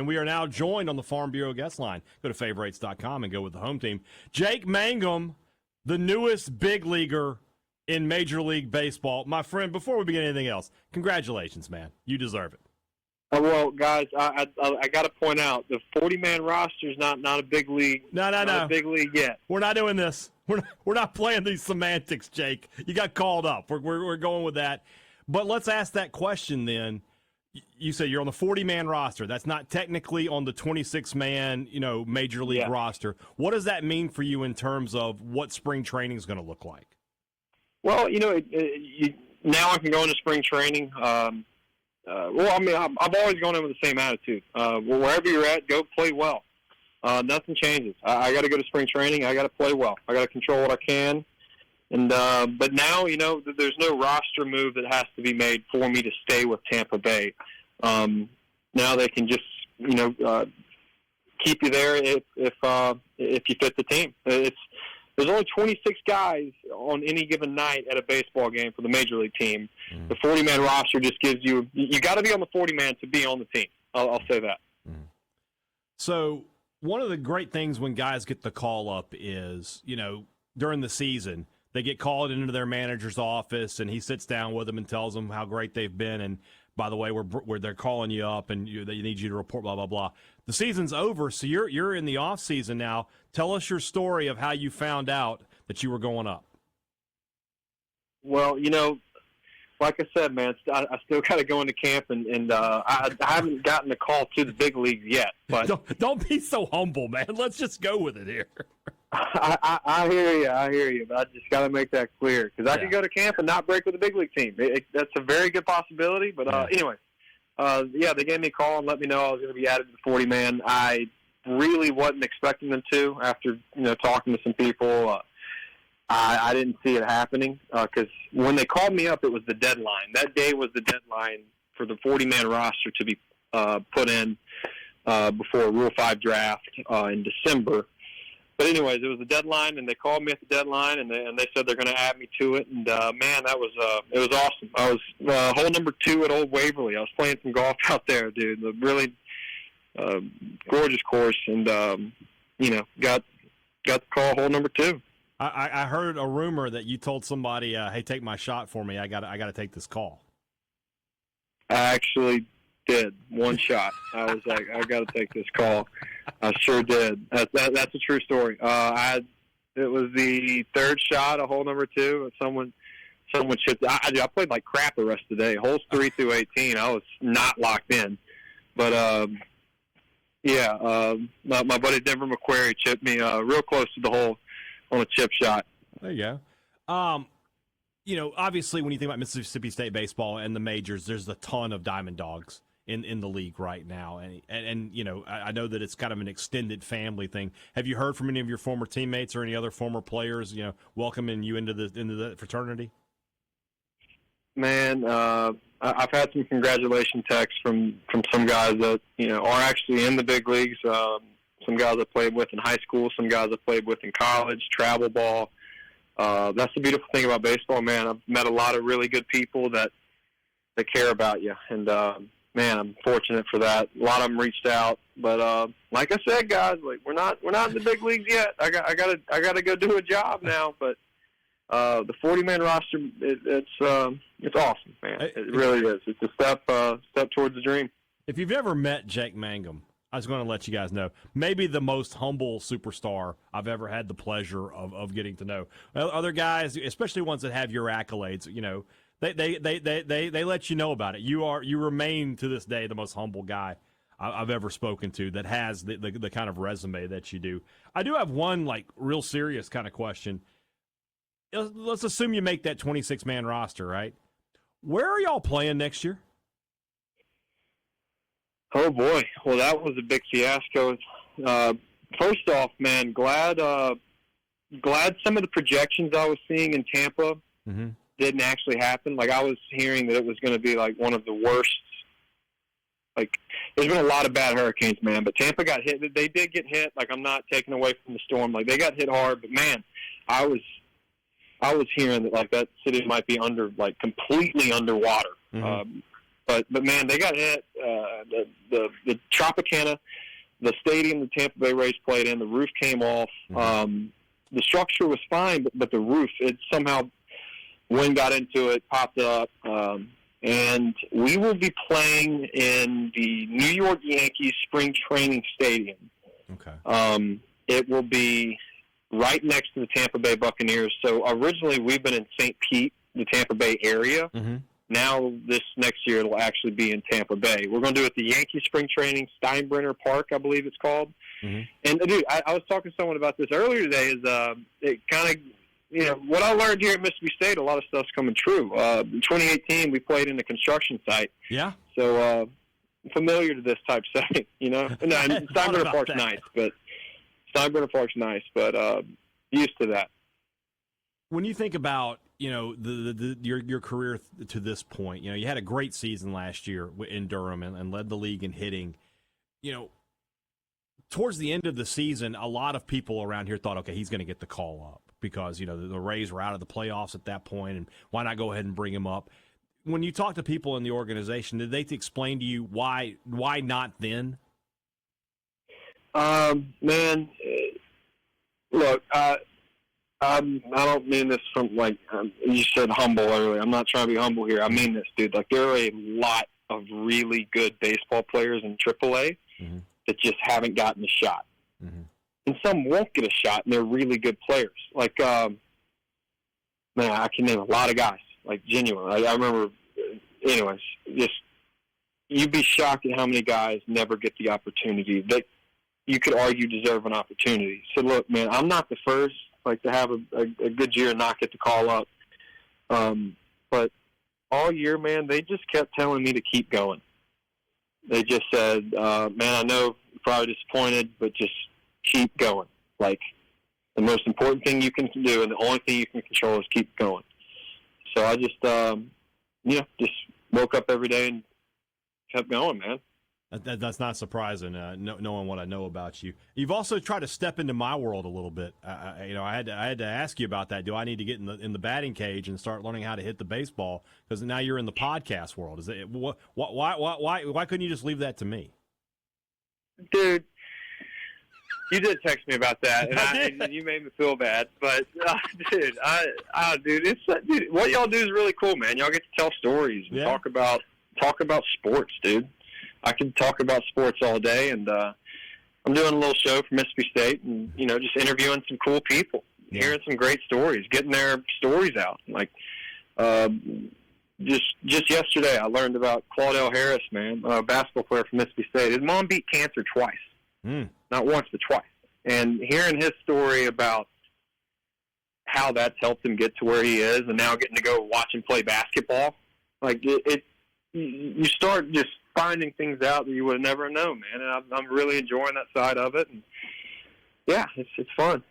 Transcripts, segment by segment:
And we are now joined on the Farm Bureau guest line. Go to favorites.com and go with the home team. Jake Mangum, the newest big leaguer in Major League Baseball. My friend, before we begin anything else, congratulations, man. You deserve it. Well, guys, I got to point out the 40-man roster is not a big league. No. A big league yet. We're not doing this. We're not playing these semantics, Jake. You got called up. We're going with that. But let's ask that question then. You say you're on the 40-man roster. That's not technically on the 26-man, Major League roster. What does that mean for you in terms of what spring training is going to look like? Well, now I can go into spring training. I've always gone in with the same attitude. Wherever you're at, go play well. Nothing changes. I got to go to spring training. I got to play well. I got to control what I can. And but now, there's no roster move that has to be made for me to stay with Tampa Bay. Now they can just, keep you there if you fit the team. There's only 26 guys on any given night at a baseball game for the Major League team. The 40-man roster just gives you got to be on the 40-man to be on the team. I'll say that. So one of the great things when guys get the call up is, during the season, they get called into their manager's office, and he sits down with them and tells them how great they've been. And by the way, they're calling you up, and they need you to report, blah blah blah. The season's over, so you're in the off season now. Tell us your story of how you found out that you were going up. Well, like I said, man, I still got to go into camp, and I haven't gotten a call to the big leagues yet. But don't be so humble, man. Let's just go with it here. I hear you, but I just got to make that clear because I could go to camp and not break with a big league team. That's a very good possibility. But anyway, they gave me a call and let me know I was going to be added to the 40-man. I really wasn't expecting them to after talking to some people. I didn't see it happening because when they called me up, it was the deadline. That day was the deadline for the 40-man roster to be put in before a Rule 5 draft in December. But anyways, it was the deadline, and they called me at the deadline, and they said they're going to add me to it. And man, it was awesome. I was hole number 2 at Old Waverly. I was playing some golf out there, dude. A really gorgeous course, and got the call hole number 2. I heard a rumor that you told somebody, "Hey, take my shot for me. I got to take this call." I actually did one shot. I was like, I got to take this call. I sure did. That's a true story. It was the third shot, a hole number 2. Someone chipped. I played like crap the rest of the day. Holes 3 through 18, I was not locked in. But my buddy Denver McQuarrie chipped me real close to the hole on a chip shot. There you go. Obviously when you think about Mississippi State baseball and the majors, there's a ton of diamond dogs in the league right now. And I know that it's kind of an extended family thing. Have you heard from any of your former teammates or any other former players, welcoming you into the fraternity? Man, I've had some congratulation texts from some guys that, are actually in the big leagues. Some guys I played with in high school, some guys I played with in college, travel ball. That's the beautiful thing about baseball, man. I've met a lot of really good people that care about you, and man, I'm fortunate for that. A lot of them reached out, but like I said, guys, like we're not in the big leagues yet. I gotta go do a job now, but the 40-man roster, it's awesome, man. It really is. It's a step towards the dream. If you've ever met Jake Mangum, I was going to let you guys know, maybe the most humble superstar I've ever had the pleasure of getting to know. Other guys, especially ones that have your accolades, they let you know about it. You remain to this day the most humble guy I've ever spoken to that has the kind of resume that you do. I do have one real serious kind of question. Let's assume you make that 26-man roster, right? Where are y'all playing next year? Oh, boy. Well, that was a big fiasco. First off, man, glad some of the projections I was seeing in Tampa didn't actually happen. I was hearing that it was going to be, one of the worst. There's been a lot of bad hurricanes, man, but Tampa got hit. They did get hit. I'm not taking away from the storm. They got hit hard, but, man, I was hearing that, that city might be completely underwater. But man, they got hit. The Tropicana, the stadium the Tampa Bay Rays played in, the roof came off. The structure was fine, but the roof, it somehow, wind got into it, popped up. And we will be playing in the New York Yankees spring training stadium. Okay. It will be right next to the Tampa Bay Buccaneers. So originally we've been in St. Pete, the Tampa Bay area. Mm-hmm. Now this next year it'll actually be in Tampa Bay. We're going to do it at the Yankee spring training, Steinbrenner Park, I believe it's called. Mm-hmm. And, dude, I was talking to someone about this earlier today. It kind of, what I learned here at Mississippi State, a lot of stuff's coming true. In 2018, we played in a construction site. Yeah. So familiar to this type setting, No, Steinbrenner Park's nice, but used to that. When you think about your career to this point, you had a great season last year in Durham and led the league in hitting. Towards the end of the season, a lot of people around here thought, okay, he's going to get the call up because the Rays were out of the playoffs at that point, and why not go ahead and bring him up? When you talk to people in the organization, did they explain to you why not then? Man, look, I don't mean this from you said humble earlier. I'm not trying to be humble here. I mean this, dude. There are a lot of really good baseball players in AAA that just haven't gotten a shot, and some won't get a shot, and they're really good players. Man, I can name a lot of guys. Genuine. I remember. Anyways, just you'd be shocked at how many guys never get the opportunity that you could argue deserve an opportunity. So look, man, I'm not the first to have a good year and not get the call up. But all year, man, they just kept telling me to keep going. They just said, man, I know you're probably disappointed, but just keep going. The most important thing you can do and the only thing you can control is keep going. So I just, just woke up every day and kept going, man. That's not surprising, knowing what I know about you. You've also tried to step into my world a little bit. I had to ask you about that. Do I need to get in the batting cage and start learning how to hit the baseball? Because now you're in the podcast world. Why couldn't you just leave that to me, dude? You did text me about that, and you made me feel bad. But dude, dude, what y'all do is really cool, man. Y'all get to tell stories and talk about sports, dude. I can talk about sports all day, and I'm doing a little show for Mississippi State, and just interviewing some cool people, hearing some great stories, getting their stories out. Just yesterday, I learned about Claudell Harris, man, a basketball player from Mississippi State. His mom beat cancer twice, not once but twice. And hearing his story about how that's helped him get to where he is, and now getting to go watch him play basketball, you start just finding things out that you would have never known, man. And I'm really enjoying that side of it. And yeah, it's fun.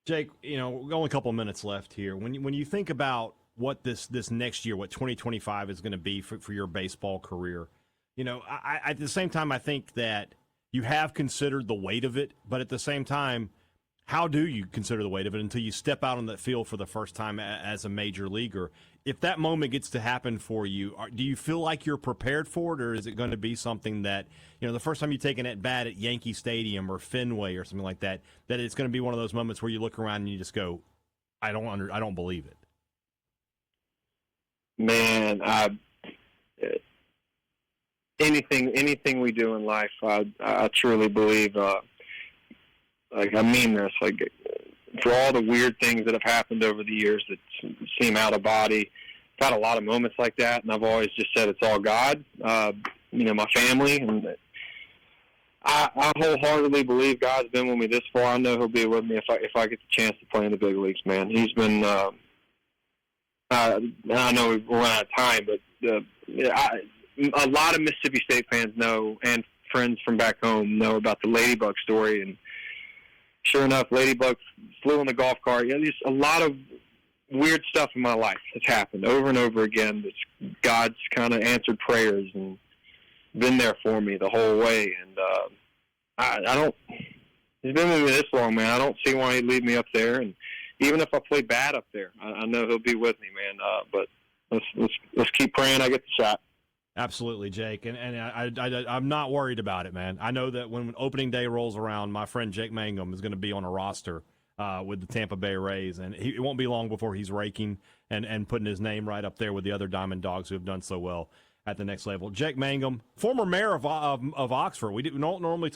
Jake, only a couple of minutes left here. When you think about what this next year, what 2025 is going to be for your baseball career, I at the same time, I think that you have considered the weight of it, but at the same time, how do you consider the weight of it until you step out on that field for the first time as a major leaguer? If that moment gets to happen for you, do you feel like you're prepared for it, or is it going to be something that, the first time you take an at-bat at Yankee Stadium or Fenway or something like that, that it's going to be one of those moments where you look around and you just go, I don't believe it. Man, anything we do in life, I truly believe, I mean this, for all the weird things that have happened over the years that seem out of body, I've had a lot of moments like that, and I've always just said it's all God, my family, and I wholeheartly believe God's been with me this far. I know He'll be with me if I get the chance to play in the big leagues, man. He's been, I know we've run out of time, but a lot of Mississippi State fans know, and friends from back home know about the Ladybug story, and sure enough, Ladybug flew in the golf cart. Just a lot of weird stuff in my life has happened over and over again. God's kind of answered prayers and been there for me the whole way. And I don't. He's been with me this long, man. I don't see why he'd leave me up there. And even if I play bad up there, I know He'll be with me, man. But let's keep praying I get the shot. Absolutely, Jake, and I'm not worried about it, man. I know that when opening day rolls around, my friend Jake Mangum is going to be on a roster with the Tampa Bay Rays, and it won't be long before he's raking and putting his name right up there with the other Diamond Dogs who have done so well at the next level. Jake Mangum, former mayor of Oxford. We don't normally